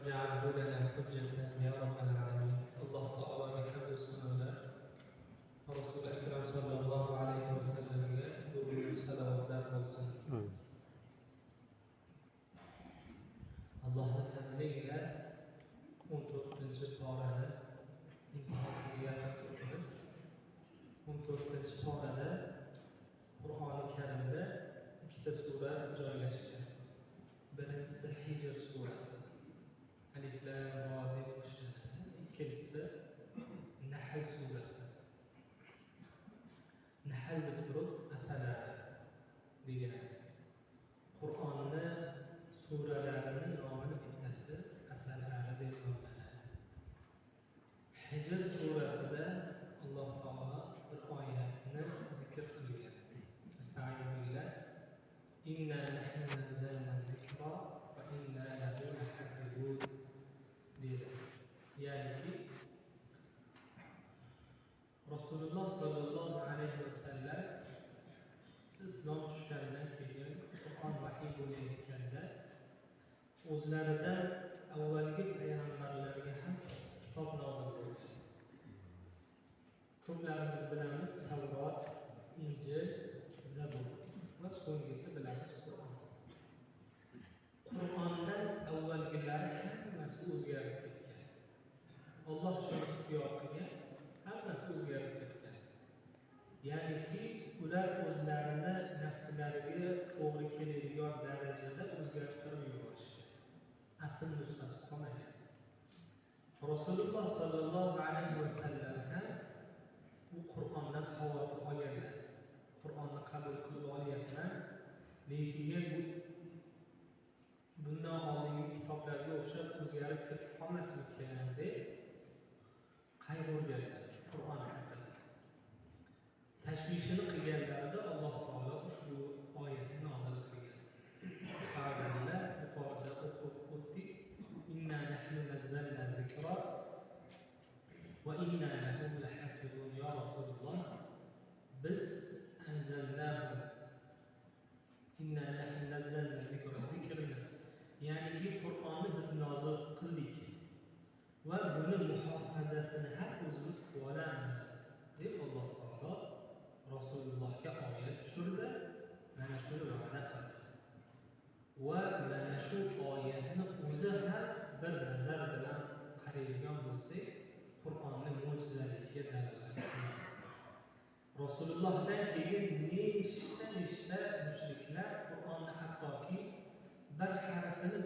وجعله لنا حجة يا رب العالمين. الله تعالى hamd sanolar Rasul akram sallallohu alayhi va sallamga durud salavotlar bo'lsin. Allohning fazli bilan 14-porani intihosiga yaqin turibmiz. 14-porada Qur'oni Karimda ikkita sura joylashgan. Birinchisi Hijr surasi. Alif lam ra deb boshlanadi. Ikkinchisi Nahl surasi. Nahl deb turib asalari degani. Qur'onni suralarining nomini bittasi asalari deb nomlanadi. Hijr surasida Alloh taolo bir oyatni zikr qilgan. Estağfirullah. İnna nahnu nazzalna zikra va inna lahu lahafizun. Dedi. Yani ki Rasululloh sallallohu alayhi va sallam islom tushganidan keyin Qur'on vahiy bo'layotganda o'zlaridan avvalgi payg'ambarlarga ham kitob nozil bo'lgan. Ko'plarimiz bilamiz Tavrot, Injil, Zabur va so'nggisi bilamiz Qur'on. Qur'ondan avvalgilari hammasi o'zgarib ketgan. Alloh shuni ixtiyor qilgan, hammasi o'zgarib ketgan. Ya'niki ular o'zlarini nafslariga to'g'ri keladigan darajada o'zgartirib yuborishgan. Asl nusxasi qolmagan. Rasululloh sallallohu alayhi va sallam ham bu Qur'ondan xavotir olganlar. Qur'onni qabul qilib olyapman, lekin bundan oldingi kitoblarga o'xshab o'zgarib ketib qolmasmikan deb qayg'urganlar Qur'on haqida. Tashvishini qilganlarida Alloh taolo ushbu oyatni nozil qilgan. Sahobalar yuqorida o'qib o'tdik. Inna nahnu nazzalna zikra va inna lahu lahafizun. Ya Rasululloh, biz anzalnahu. Inna nahnu nazzalna zikra zikrni. Ya'ni Qur'onni biz nozil qildik va buni muhofazasini ham o'zimiz qilib olamiz deb Alloh taolo Rasulullohga oyat tushirdi. Mana shuni va'da qildi. Va mana shu oyatni o'zi ham bir nazar bilan qaraydigan bo'lsak, Qur'onning mo'jizaligiga dalolat qiladi. Rasulullohdan keyin nechta mushriklar Qur'onni hattoki bir harfini